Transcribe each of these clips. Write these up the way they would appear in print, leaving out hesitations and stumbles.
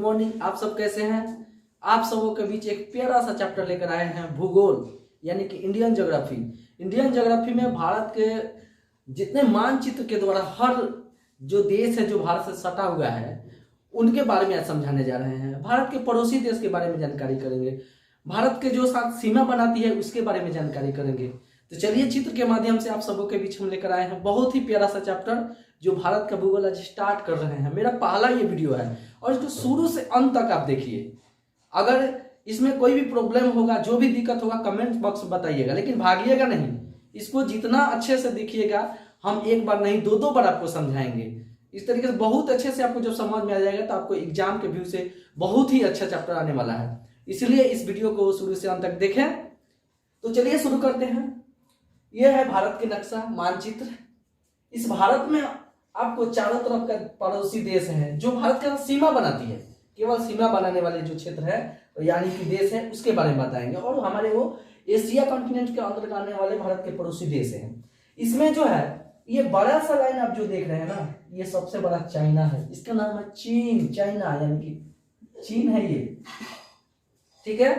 Morning. आप सब कैसे हैं? आप सबों के बीच एक प्यारा सा चैप्टर लेकर आए हैं, भूगोल यानी कि इंडियन ज्योग्राफी। इंडियन ज्योग्राफी में भारत के जितने मानचित्र के द्वारा हर जो देश है जो भारत से सटा हुआ है उनके बारे में आज समझाने जा रहे हैं। भारत के पड़ोसी देश के बारे में जानकारी करेंगे, भारत के जो साथ सीमा बनाती है उसके बारे में जानकारी करेंगे। तो चलिए चित्र के माध्यम से आप सबों के बीच हम लेकर आए हैं बहुत ही प्यारा सा चैप्टर जो भारत का भूगोल आज स्टार्ट कर रहे हैं। मेरा पहला ये वीडियो है और इसको शुरू से अंत तक आप देखिए। अगर इसमें कोई भी प्रॉब्लम होगा, जो भी दिक्कत होगा, कमेंट बॉक्स में बताइएगा, लेकिन भागिएगा नहीं। इसको जितना अच्छे से देखिएगा, हम एक बार नहीं दो बार आपको समझाएंगे। इस तरीके से बहुत अच्छे से आपको जब समझ में आ जाएगा तो आपको एग्जाम के व्यू से बहुत ही अच्छा चैप्टर आने वाला है। इसलिए इस वीडियो को शुरू से अंत तक देखें। तो चलिए शुरू करते हैं। यह है भारत के नक्शा, मानचित्र। इस भारत में आपको चारों तरफ का पड़ोसी देश है जो भारत का सीमा बनाती है। केवल सीमा बनाने वाले जो क्षेत्र है यानी कि देश है उसके बारे में बताएंगे, और हमारे वो एशिया कॉन्टिनेंट के अंतर्गत आने वाले भारत के पड़ोसी देश हैं। इसमें जो है ये बड़ा सा लाइन आप जो देख रहे हैं ना, ये सबसे बड़ा चाइना है। इसका नाम है चीन, चाइना यानी कि चीन है ये, ठीक है।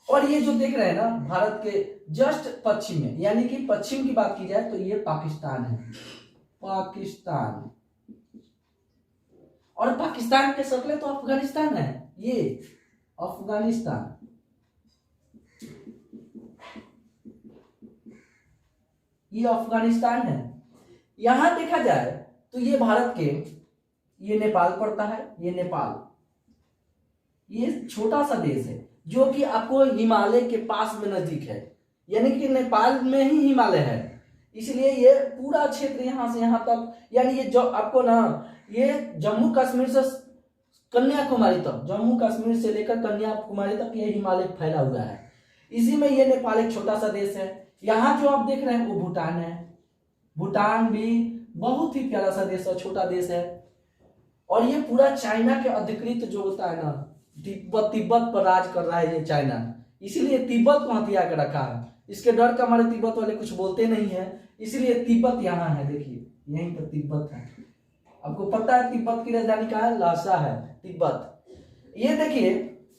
और ये जो देख रहे हैं ना भारत के जस्ट पश्चिम में, यानी कि पश्चिम की बात की जाए तो ये पाकिस्तान है, पाकिस्तान। और पाकिस्तान के सकले तो अफगानिस्तान है, ये अफगानिस्तान। ये अफगानिस्तान है। यहां देखा जाए तो ये भारत के, ये नेपाल पड़ता है, ये नेपाल, ये छोटा सा देश है जो कि आपको हिमालय के पास में नजदीक है, यानी कि नेपाल में ही हिमालय है। इसलिए ये पूरा क्षेत्र यहां से यहां तक, यानी ये जो आपको ना, ये जम्मू कश्मीर से कन्याकुमारी तक, जम्मू कश्मीर से लेकर कन्याकुमारी तक ये हिमालय फैला हुआ है। इसी में ये नेपाल एक छोटा सा देश है। यहाँ जो आप देख रहे हैं वो भूटान है। भूटान भी बहुत ही प्यारा सा देश है, छोटा देश है। और ये पूरा चाइना के अधिकृत जो होता है ना, तिब्बत पर राज कर रहा है ये चाइना, इसीलिए तिब्बत को हथिया कर रखा है। इसके डर का हमारे तिब्बत वाले कुछ बोलते नहीं है, इसलिए तिब्बत यहाँ है। देखिए यहीं पर तिब्बत है। आपको पता है तिब्बत की राजधानी कहाँ है? लासा है, तिब्बत। ये देखिए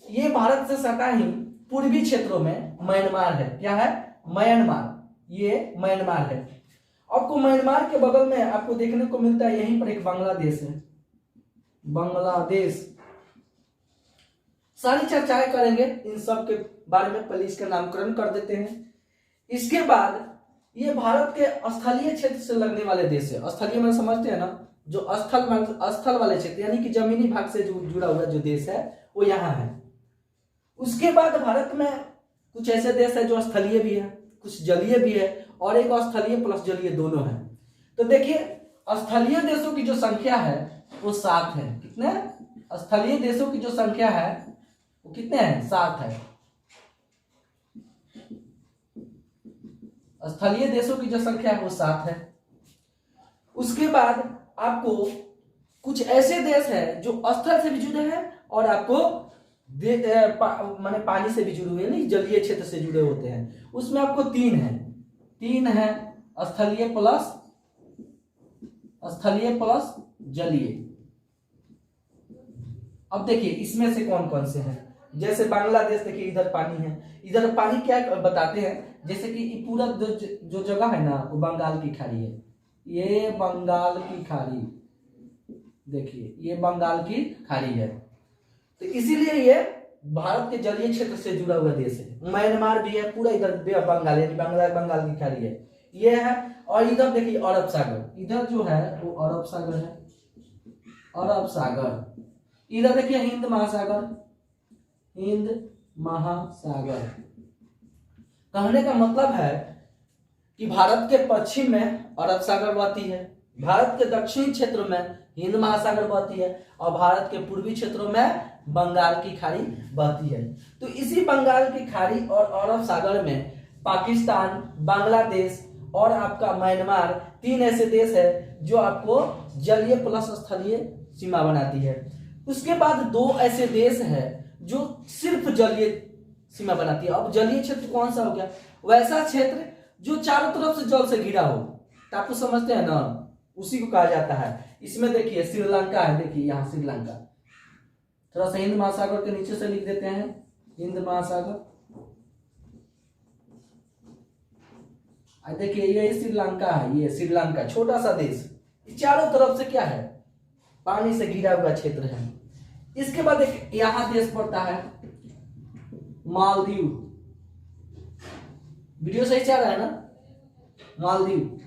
ये भारत से सटा ही पूर्वी क्षेत्रों में म्यांमार है। क्या है? म्यांमार, ये म्यांमार है। आपको म्यांमार के बगल में आपको देखने को मिलता है यहीं पर एक बांग्लादेश है, बांग्लादेश। सारी चर्चाएं करेंगे इन सब के बारे में, पहले इसका नामकरण कर देते हैं। इसके बाद ये भारत के स्थलीय क्षेत्र से लगने वाले देश है। स्थलीय में समझते हैं ना, जो स्थल वाले क्षेत्र यानी कि जमीनी भाग से जुड़ा हुआ जो देश है वो यहाँ है। उसके बाद भारत में कुछ ऐसे देश है जो स्थलीय भी है, कुछ जलीय भी है, और एक स्थलीय प्लस जलीय दोनों है। तो देखिए स्थलीय देशों की जो संख्या है वो 7 है। कितने? स्थलीय देशों की जो संख्या है वो कितने हैं? 7 है। स्थलीय देशों की जो संख्या है वो 7 है। उसके बाद आपको कुछ ऐसे देश है जो स्थल से भी जुड़े हैं और आपको माने पानी से भी जुड़े हुए, नहीं जलीय क्षेत्र से जुड़े होते हैं। उसमें आपको 3 है, स्थलीय प्लस जलीय। अब देखिए इसमें से कौन कौन से हैं। जैसे बांग्लादेश, देखिए इधर पानी है। इधर पानी क्या बताते हैं, जैसे कि पूरा जो जगह है ना वो बंगाल की खाड़ी है। ये बंगाल की खाड़ी, देखिए ये बंगाल की खाड़ी है। तो इसीलिए ये भारत के जलीय क्षेत्र से जुड़ा हुआ देश है। म्यांमार भी है, पूरा इधर बंगाल यानी बंगाल की खाड़ी है, ये है। और इधर देखिए अरब सागर, इधर जो है वो अरब सागर है, अरब सागर। इधर देखिए हिंद महासागर, हिंद महासागर। कहने का मतलब है कि भारत के पश्चिम में अरब सागर बहती है, भारत के दक्षिणी क्षेत्र में हिंद महासागर बहती है, और भारत के पूर्वी क्षेत्रों में बंगाल की खाड़ी बहती है। तो इसी बंगाल की खाड़ी और अरब सागर में पाकिस्तान, बांग्लादेश और आपका म्यांमार 3 ऐसे देश है जो आपको जलीय प्लस स्थलीय सीमा बनाती है। उसके बाद 2 ऐसे देश है जो सिर्फ जलीय सीमा बनाती है। अब जलीय क्षेत्र कौन सा हो गया? वैसा क्षेत्र जो चारों तरफ से जल से घिरा हो। तो आपको समझते हैं ना, उसी को कहा जाता है। इसमें देखिए श्रीलंका है, देखिए यहाँ श्रीलंका, थोड़ा सा हिंद महासागर के नीचे से लिख देते हैं, हिंद महासागर। देखिए ये श्रीलंका है, ये श्रीलंका छोटा सा देश, चारों तरफ से क्या है, पानी से घिरा हुआ क्षेत्र है। इसके बाद एक यहां देश पड़ता है मालदीव। वीडियो सही चल रहा है ना? मालदीव,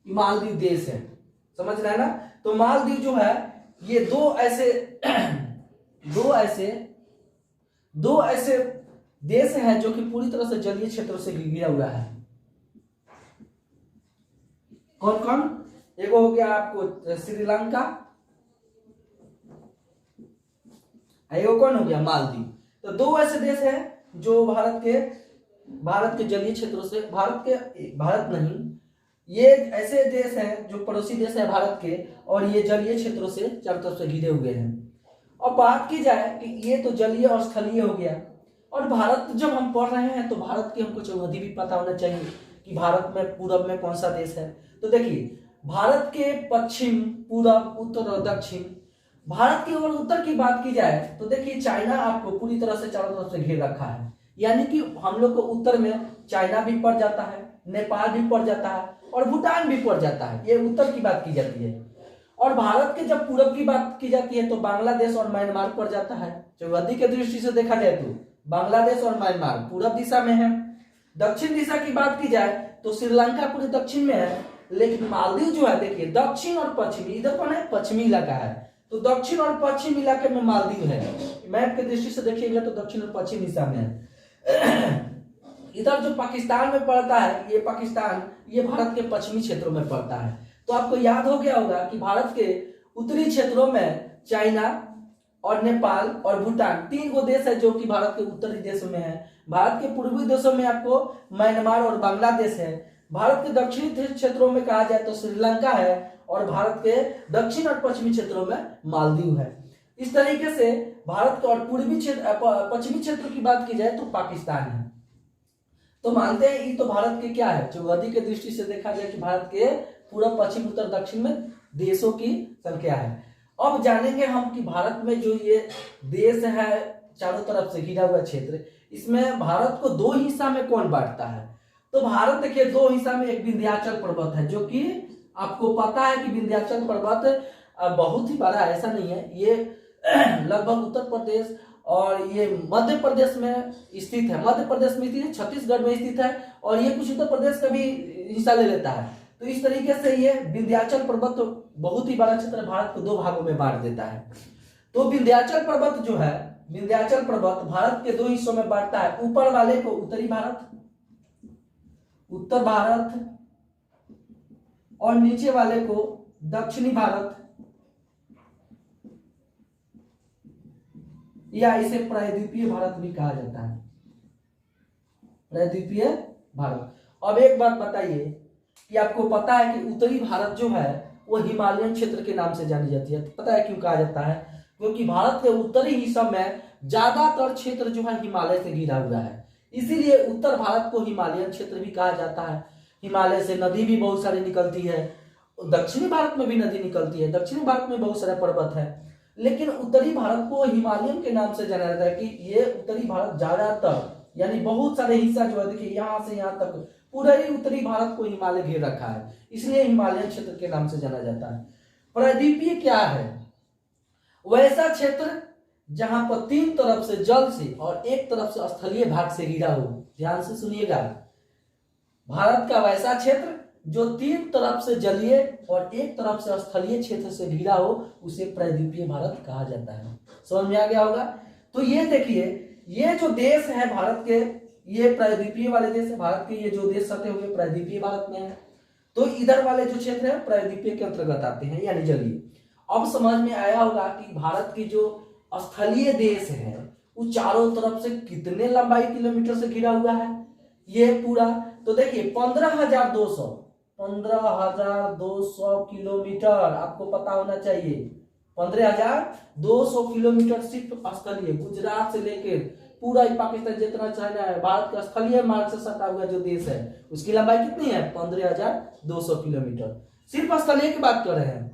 मालदीव देश है, समझ रहे हैं ना? तो मालदीव जो है ये दो ऐसे देश हैं जो कि पूरी तरह से जलीय क्षेत्र से घिरा हुआ है। कौन कौन? एक हो गया आपको श्रीलंका, एक कौन हो गया मालदीव। तो दो ऐसे देश हैं जो भारत के जलीय क्षेत्रों से, भारत नहीं, ये ऐसे देश हैं जो पड़ोसी देश है भारत के, और ये जलीय क्षेत्रों से चारों तरफ से घिरे हुए हैं। और बात की जाए कि ये तो जलीय और स्थलीय हो गया, और भारत जब हम पढ़ रहे हैं तो भारत की हमको चौहदी भी पता होना चाहिए कि भारत में पूरब में कौन सा देश है। तो देखिए भारत के पश्चिम, पूरब, उत्तर और दक्षिण। भारत की अगर उत्तर की बात की जाए तो देखिए चाइना आपको पूरी तरह से चारों तरफ से घेर रखा है, यानी कि हम लोग को उत्तर में चाइना भी पड़ जाता है, नेपाल भी पड़ जाता है और भूटान भी पड़ जाता है, ये उत्तर की बात की जाती है। और भारत के जब पूरब की बात की जाती है तो बांग्लादेश और म्यांमार पड़ जाता है। चौहदी के दृष्टि से देखा जाए तो बांग्लादेश और म्यांमार पूरब दिशा में है। दक्षिण दिशा की बात की जाए तो श्रीलंका पूरे दक्षिण में है, लेकिन मालदीव जो है देखिए दक्षिण और पश्चिमी, इधर कौन है, पश्चिमी इलाका है, तो दक्षिण और पश्चिम इलाके में मालदीव है। मैप के दृष्टि से देखिएगा तो दक्षिण और पश्चिम दिशा में है। इधर जो पाकिस्तान में पड़ता है, ये पाकिस्तान, ये भारत के पश्चिमी क्षेत्रों में पड़ता है। तो आपको याद हो गया होगा कि भारत के उत्तरी क्षेत्रों में चाइना और नेपाल और भूटान, तीन वो देश है जो कि भारत के उत्तरी देशों में है। भारत के पूर्वी देशों में आपको म्यांमार और बांग्लादेश है। भारत के दक्षिणी क्षेत्रों में कहा जाए तो श्रीलंका है, और भारत के दक्षिण और पश्चिमी क्षेत्रों में मालदीव है। इस तरीके से भारत के और पूर्वी क्षेत्र, पश्चिमी क्षेत्र की बात की जाए तो पाकिस्तान है। तो मानते हैं ये तो भारत के क्या है, चौहदी के दृष्टि से देखा जाए कि भारत के पूर्व, पश्चिम, उत्तर, दक्षिण में देशों की संख्या है। अब जानेंगे हम कि भारत में जो ये देश है चारों तरफ से घिरा हुआ क्षेत्र, इसमें भारत को दो हिस्सा में कौन बांटता है। तो भारत देखिए दो हिस्सा में, एक विंध्याचल पर्वत है, जो कि आपको पता है कि विंध्याचल पर्वत बहुत ही बड़ा, ऐसा नहीं है, ये लगभग उत्तर प्रदेश और ये मध्य प्रदेश में स्थित है, मध्य प्रदेश में स्थित है, छत्तीसगढ़ में स्थित है, और ये कुछ उत्तर प्रदेश का भी हिस्सा ले लेता है। तो इस तरीके से ये विंध्याचल पर्वत तो बहुत ही बड़ा क्षेत्र भारत को दो भागों में बांट देता है। तो विंध्याचल पर्वत जो है, विंध्याचल पर्वत भारत के दो हिस्सों में बांटता है। ऊपर वाले को उत्तरी भारत, उत्तर भारत, और नीचे वाले को दक्षिणी भारत, या इसे प्रायद्वीपीय भारत भी कहा जाता है, प्रायद्वीपीय भारत। अब एक बात बताइए कि आपको पता है कि उत्तरी भारत जो है वो हिमालयन क्षेत्र के नाम से जानी जाती है। तो पता है क्यों कहा जाता है? क्योंकि भारत के उत्तरी हिस्सा में ज्यादातर क्षेत्र जो है हिमालय से घिरा हुआ है, इसीलिए उत्तर भारत को हिमालयन क्षेत्र भी कहा जाता है। हिमालय से नदी भी बहुत सारी निकलती है, दक्षिणी भारत में भी नदी निकलती है, दक्षिणी भारत में बहुत सारे पर्वत है, लेकिन उत्तरी भारत को हिमालयन के नाम से जाना जाता है कि ये उत्तरी भारत ज्यादातर, यानी बहुत सारे हिस्सा जो है देखिए यहाँ से यहाँ तक पूरा ही उत्तरी भारत को हिमालय घेर रखा है, इसलिए हिमालयन क्षेत्र के नाम से जाना जाता है। प्रायद्वीपीय क्या है? वैसा क्षेत्र जहां पर तीन तरफ से जल से और एक तरफ से स्थलीय भाग से घिरा हो। ध्यान से सुनिएगा, भारत का वैसा क्षेत्र जो तीन तरफ से जलीय और एक तरफ से स्थलीय क्षेत्र से घिरा हो, उसे प्रायद्वीपीय भारत कहा जाता है। समझ में आ गया होगा? तो ये देखिए, ये जो देश है भारत के, ये प्रायद्वीपीय वाले देश है। भारत के ये जो देश सटे हुए प्रायद्वीपीय भारत में है, तो इधर वाले जो क्षेत्र है प्रायद्वीपीय के अंतर्गत आते हैं, यानी जलीय। अब समझ में आया होगा कि भारत की जो स्थलीय देश है वो चारों तरफ से कितने लंबाई किलोमीटर से घिरा हुआ है ये पूरा। तो देखिए 15,200 किलोमीटर, आपको पता होना चाहिए 15,200 किलोमीटर सिर्फ स्थलीय, गुजरात से लेकर पूरा पाकिस्तान जितना चाइना है, भारत का स्थलीय मार्ग से सटा हुआ जो देश है उसकी लंबाई कितनी है? 15,200 किलोमीटर। सिर्फ स्थलीय की बात कर रहे हैं।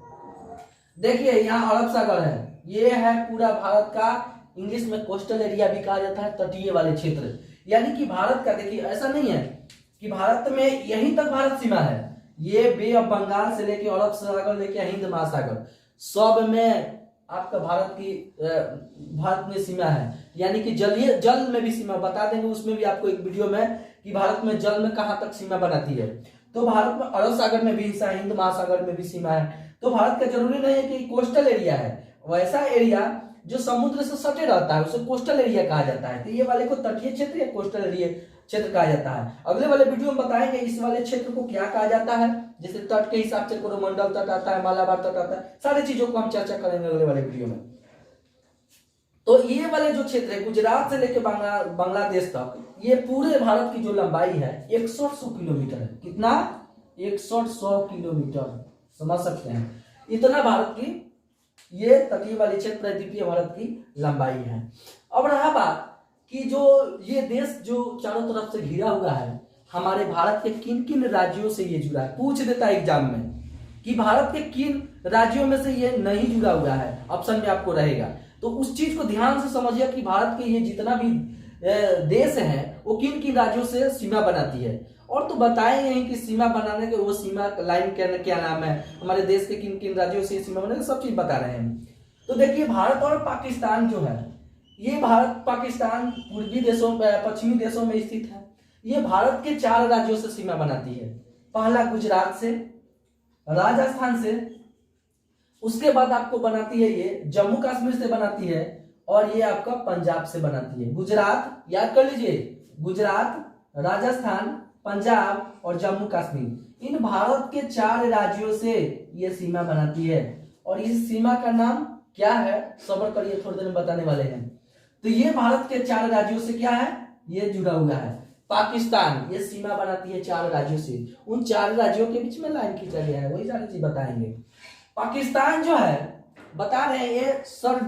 देखिए यहाँ अरब सागर है, ये है पूरा भारत का, इंग्लिश में कोस्टल एरिया भी कहा जाता है, तटीय वाले क्षेत्र। यानी कि भारत का देखिए ऐसा नहीं है कि भारत में यहीं तक भारत सीमा है, ये बे ऑफ बंगाल से लेके अरब सागर लेके हिंद महासागर सब में आपका भारत में सीमा है। यानी कि जल में भी सीमा बता देंगे, उसमें भी आपको एक वीडियो में कि भारत में जल में कहां तक सीमा बनाती है। तो भारत में अरब सागर में भी हिस्सा है, हिंद महासागर में भी सीमा है। तो भारत का जरूरी नहीं है कि कोस्टल एरिया है, वैसा एरिया जो समुद्र से सटे रहता है उसे कोस्टल एरिया कहा जाता है। तो ये वाले को तटीय क्षेत्र या कोस्टल एरिया क्षेत्र कहा जाता है। अगले वाले वीडियो में बताएंगे इस वाले क्षेत्र को क्या कहा जाता है, जैसे तट के हिसाब से कोरोमंडल तट आता है, मालाबार तट आता है, सारी चीजों को हम चर्चा करेंगे अगले वाले वीडियो में। तो ये वाले जो क्षेत्र है गुजरात से लेकर बांग्लादेश तक, ये पूरे भारत की जो लंबाई है 6100 किलोमीटर है। कितना? 6100 किलोमीटर, समझ सकते हैं इतना भारत की ये तटीय वाली क्षेत्र द्वीपीय भारत की लंबाई है। अब रहा बात कि जो ये देश जो चारों तरफ से घिरा हुआ है, हमारे भारत के किन किन राज्यों से ये जुड़ा है, पूछ देता है एग्जाम में कि भारत के किन राज्यों में से ये नहीं जुड़ा हुआ है, ऑप्शन में आपको रहेगा। तो उस चीज को ध्यान से समझिए कि भारत के ये जितना भी देश है वो किन किन राज्यों से सीमा बनाती है। और तो बताएं यहीं कि सीमा बनाने के वो सीमा लाइन क्या नाम है, हमारे देश के किन किन राज्यों से सीमा बनाने सब चीज बता रहे हैं। तो देखिए भारत और पाकिस्तान जो है, ये भारत पाकिस्तान पूर्वी देशों पश्चिमी देशों में स्थित है। ये भारत के 4 राज्यों से सीमा बनाती है। पहला गुजरात से, राजस्थान से, उसके बाद आपको बनाती है ये जम्मू कश्मीर से बनाती है, और ये आपका पंजाब से बनाती है। गुजरात याद कर लीजिए, गुजरात, राजस्थान, पंजाब और जम्मू कश्मीर, इन भारत के 4 राज्यों से ये सीमा बनाती है। और इस सीमा का नाम क्या है, सब्र करिए थोड़ी देर में बताने वाले हैं। तो ये भारत के 4 राज्यों से क्या है, ये जुड़ा हुआ है। पाकिस्तान ये सीमा बनाती है 4 राज्यों से, उन 4 राज्यों के बीच में लाइन खींचा गया है, वही सारी चीज बताएंगे। पाकिस्तान जो है बता रहे हैं, ये सर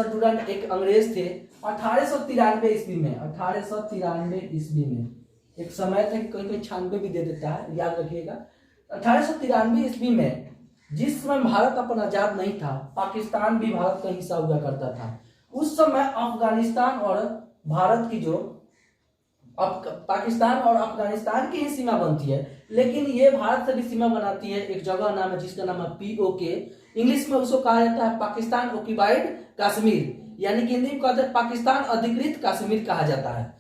डुरंड एक अंग्रेज थे 1893 ईस्वी में, 1893 ईस्वी में। एक समय था कि कोई 96 भी दे देता है, याद रखिएगा। 1893 ईस्वी में जिस समय भारत अपन आजाद नहीं था, पाकिस्तान भी भारत का हिस्सा हुआ करता था। उस समय अफगानिस्तान और भारत की जो पाकिस्तान और अफगानिस्तान की ही सीमा बनती है, लेकिन ये भारत से भी सीमा बनाती है। एक जगह नाम है जिसका नाम है POK, इंग्लिश में उसको कहा जाता है पाकिस्तान ऑक्यूपाइड कश्मीर, यानी कि हिंदी में कहते हैं पाकिस्तान अधिकृत कश्मीर कहा जाता है,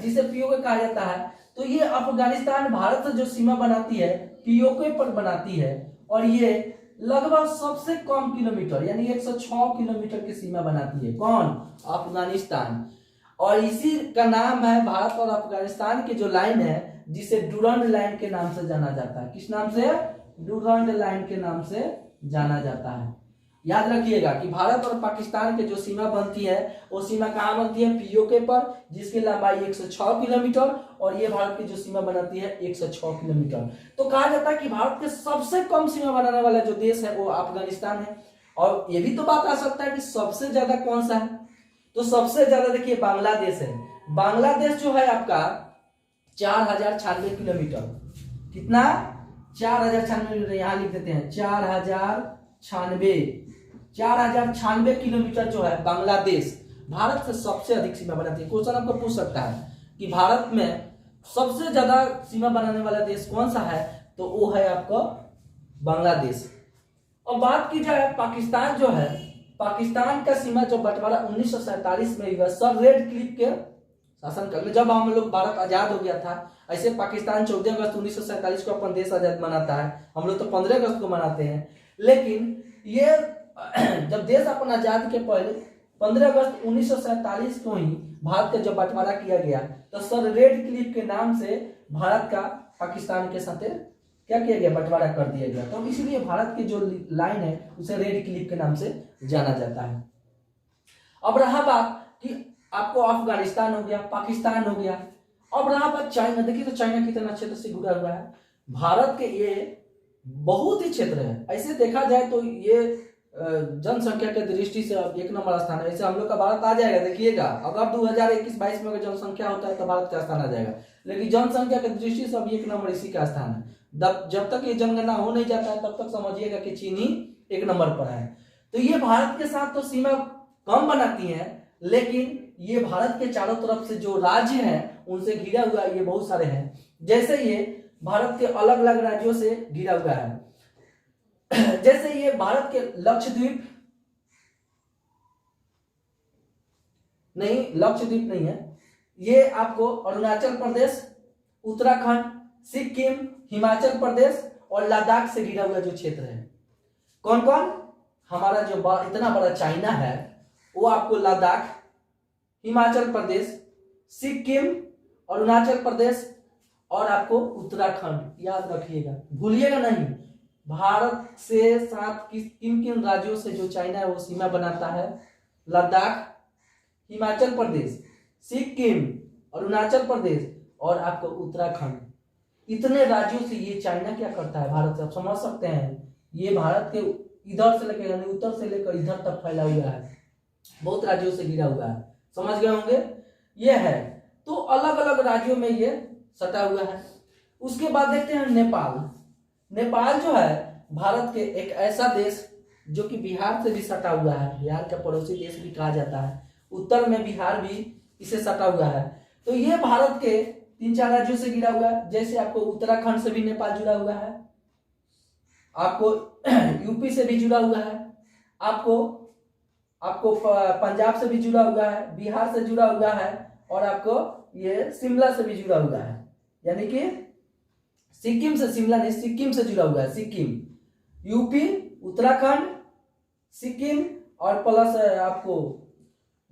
जिसे POK कहा जाता है। तो ये अफगानिस्तान भारत से जो सीमा बनाती है POK पर बनाती है, और ये लगभग सबसे कम किलोमीटर यानी 106 किलोमीटर की सीमा बनाती है। कौन? अफगानिस्तान। और इसी का नाम है भारत और अफगानिस्तान की जो लाइन है, जिसे डुरंड लाइन के नाम से जाना जाता है। किस नाम से? डुरंड लाइन के नाम से जाना जाता है। याद रखिएगा कि भारत और पाकिस्तान के जो सीमा बनती है वो सीमा कहाँ बनती है? POK पर, जिसकी लंबाई 106 किलोमीटर, और ये भारत की जो सीमा बनाती है 106 किलोमीटर। तो कहा जाता है कि भारत के सबसे कम सीमा बनाने वाला जो देश है वो अफगानिस्तान है। और ये भी तो बात आ सकता है कि सबसे ज्यादा कौन सा है, तो सबसे ज्यादा देखिए बांग्लादेश है। बांग्लादेश जो है आपका 4096 किलोमीटर। कितना? 4096, यहां लिख देते हैं 4096 किलोमीटर जो है बांग्लादेश भारत से सबसे अधिक सीमा बनाती है। क्वेश्चन आपको पूछ सकता है कि भारत में सबसे ज्यादा सीमा बनाने वाला देश कौन सा है, तो वो है आपका बांग्लादेश। और बात की जाए पाकिस्तान जो है, पाकिस्तान का सीमा जो बंटवारा 1947 में हुआ सर रेड क्लिफ के शासनकाल में, जब हम लोग भारत आजाद हो गया था। ऐसे पाकिस्तान 14 अगस्त 1947 को अपन देश आजाद मनाता है, हम लोग तो 15 अगस्त को मनाते हैं। लेकिन ये जब देश अपन आजाद के पहले 15 अगस्त 1947 को ही भारत का जब बंटवारा किया गया, तो सर रेड क्लिफ के नाम से भारत का पाकिस्तान के साथ क्या किया गया? बंटवारा कर दिया गया। तो इसलिए भारत की जो लाइन है उसे रेड क्लिफ के नाम से जाना जाता है। अब रहा बात कि आपको अफगानिस्तान हो गया, पाकिस्तान हो गया। अब रहा बात चाइना। देखिए तो चाइना कितना क्षेत्र से जुड़ा हुआ है। भारत के ये बहुत ही क्षेत्र है। ऐसे देखा जाए तो ये जनसंख्या के दृष्टि से अब 1 नंबर स्थान है। ऐसे हम लोग का भारत आ जाएगा, देखिएगा अगर 2021-22 में अगर जनसंख्या होता है तो भारत का स्थान आ जाएगा, लेकिन जनसंख्या के दृष्टि से अब 1 नंबर इसी का स्थान है। जब तक ये जनगणना हो नहीं जाता है तब तक समझिएगा कि चीन ही 1 नंबर पर है। तो ये भारत के साथ तो सीमा कम बनाती है, लेकिन ये भारत के चारों तरफ से जो राज्य हैं उनसे घिरा हुआ ये बहुत सारे हैं। जैसे ये भारत के अलग अलग राज्यों से घिरा हुआ है, जैसे ये भारत के लक्षद्वीप नहीं है, ये आपको अरुणाचल प्रदेश, उत्तराखंड, सिक्किम, हिमाचल प्रदेश और लद्दाख से घिरा हुआ जो क्षेत्र है। कौन कौन? हमारा जो इतना बड़ा चाइना है वो आपको लद्दाख, हिमाचल प्रदेश, सिक्किम, अरुणाचल प्रदेश और आपको उत्तराखंड, याद रखिएगा, भूलिएगा नहीं। भारत से साथ किन किन राज्यों से जो चाइना है वो सीमा बनाता है? लद्दाख, हिमाचल प्रदेश, सिक्किम, अरुणाचल प्रदेश और आपको उत्तराखंड। इतने राज्यों से ये चाइना क्या करता है भारत से, आप समझ सकते हैं। ये भारत के इधर से लेकर यानी उत्तर से लेकर इधर तक फैला हुआ है, बहुत राज्यों से घिरा हुआ है, समझ गए होंगे। ये है तो अलग अलग राज्यों में ये सटा हुआ है। उसके बाद देखते हैं नेपाल। नेपाल जो है भारत के एक ऐसा देश जो कि बिहार से भी सटा हुआ है, बिहार का पड़ोसी देश भी कहा जाता है, उत्तर में बिहार भी इसे सटा हुआ है। तो ये भारत के 3-4 राज्यों से घिरा हुआ है। जैसे आपको उत्तराखंड से भी नेपाल जुड़ा हुआ है, आपको यूपी से भी जुड़ा हुआ है, आपको पंजाब से भी जुड़ा हुआ है, बिहार से जुड़ा हुआ है और आपको ये शिमला से भी जुड़ा हुआ है, यानी कि सिक्किम से, शिमला नहीं, सिक्किम से जुड़ा हुआ है। सिक्किम, यूपी, उत्तराखंड, सिक्किम और प्लस आपको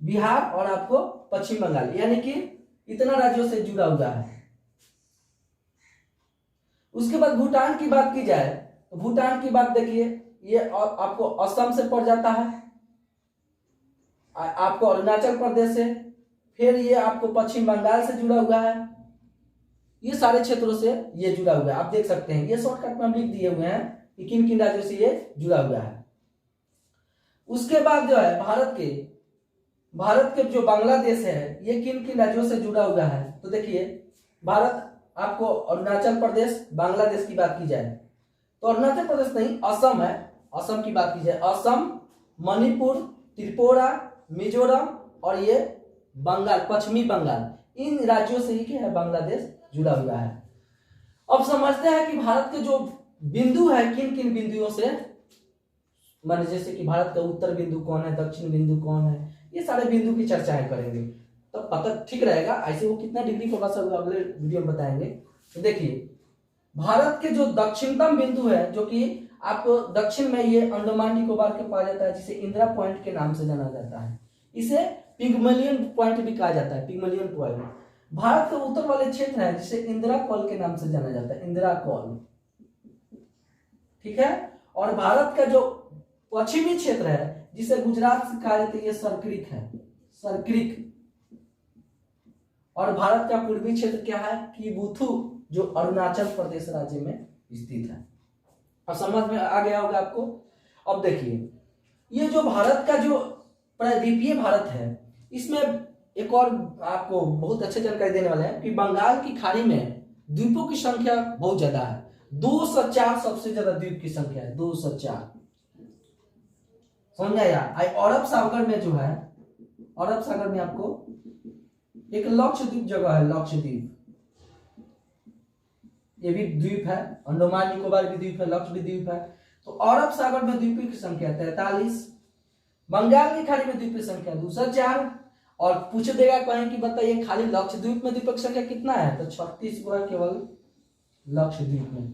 बिहार और आपको पश्चिम बंगाल, यानी कि इतना राज्यों से जुड़ा हुआ है। उसके बाद भूटान की बात की जाए तो भूटान की बात देखिए, ये आपको असम से पड़ जाता है, आपको अरुणाचल प्रदेश से, फिर ये आपको पश्चिम बंगाल से जुड़ा हुआ है। ये सारे क्षेत्रों से ये जुड़ा हुआ है, आप देख सकते हैं। ये शॉर्टकट में हम लिख दिए हुए हैं कि किन किन राज्यों से ये जुड़ा हुआ है। उसके बाद जो है भारत के जो बांग्लादेश है ये किन किन राज्यों से जुड़ा हुआ है, तो देखिए भारत आपको अरुणाचल प्रदेश, बांग्लादेश की बात की जाए तो अरुणाचल प्रदेश नहीं, असम है, असम की बात की जाए, असम, मणिपुर, त्रिपुरा, मिजोरम और ये बंगाल, पश्चिमी बंगाल, इन राज्यों से ही क्या है बांग्लादेश जुड़ा हुआ है। अब समझते हैं कि भारत के जो बिंदु है किन किन बिंदुओं से, मान जैसे कि भारत का उत्तर बिंदु कौन है, दक्षिण बिंदु कौन है, ये सारे बिंदु की चर्चाएं करेंगे तो पता ठीक रहेगा। ऐसे वो कितना डिग्री को बस अगले वीडियो में बताएंगे। तो देखिए भारत के जो दक्षिणतम बिंदु है, जो कि आपको दक्षिण में ये अंडमान निकोबार के पाया जाता है, जिसे इंदिरा पॉइंट के नाम से जाना जाता है, इसे पिग्मलियन पॉइंट भी कहा जाता है, पिग्मलियन पॉइंट। भारत के उत्तर वाले क्षेत्र है जिसे इंदिरा कॉल के नाम से जाना जाता है, इंदिरा कॉल, ठीक है। और भारत का जो पश्चिमी क्षेत्र है जिसे गुजरात से कहा जाता है, ये सरक्रिक है, सरक्रिक। और भारत का पूर्वी क्षेत्र क्या है, किबुथु, जो अरुणाचल प्रदेश राज्य में स्थित है। अब समझ में आ गया होगा आपको। अब देखिए ये जो भारत का जो प्रायद्वीपीय भारत है, इसमें एक और आपको बहुत अच्छी जानकारी देने वाले हैं कि बंगाल की खाड़ी में द्वीपों की संख्या बहुत ज्यादा है, 204 सबसे ज्यादा द्वीप की संख्या है, 204, समझ आया। अरब सागर में जो है, अरब सागर में आपको एक लक्षद्वीप जगह है, लक्षद्वीप, ये भी द्वीप है, अंडमान निकोबार भी द्वीप है, लक्षद्वीप द्वीप है। तो अरब सागर में द्वीपों की संख्या 43, बंगाल की खाड़ी में द्वीप की संख्या 204। और पूछ देगा कहें कि बताइए खाली लक्षद्वीप में द्वीप की संख्या कितना है, तो 36 गो है केवल लक्षद्वीप में,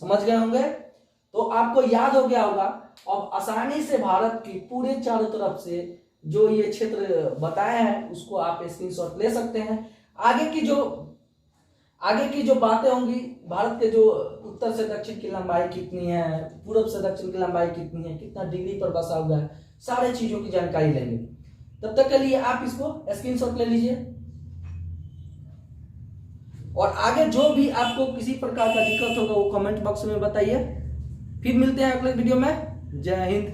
समझ गए होंगे। तो आपको याद हो गया होगा। अब आसानी से भारत की पूरे चारों तरफ से जो ये क्षेत्र बताए हैं उसको आप स्क्रीनशॉट ले सकते हैं। आगे की जो बातें होंगी, भारत के जो उत्तर से दक्षिण की लंबाई कितनी है, पूर्व से दक्षिण की लंबाई कितनी है, कितना डिग्री पर बसा हुआ है, सारे चीजों की जानकारी लेंगे। तब तक के लिए आप इसको स्क्रीनशॉट ले लीजिए और आगे जो भी आपको किसी प्रकार का दिक्कत होगा वो कमेंट बॉक्स में बताइए। फिर मिलते हैं अगले वीडियो में। जय हिंद।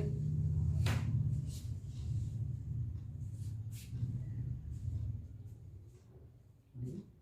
हम्म।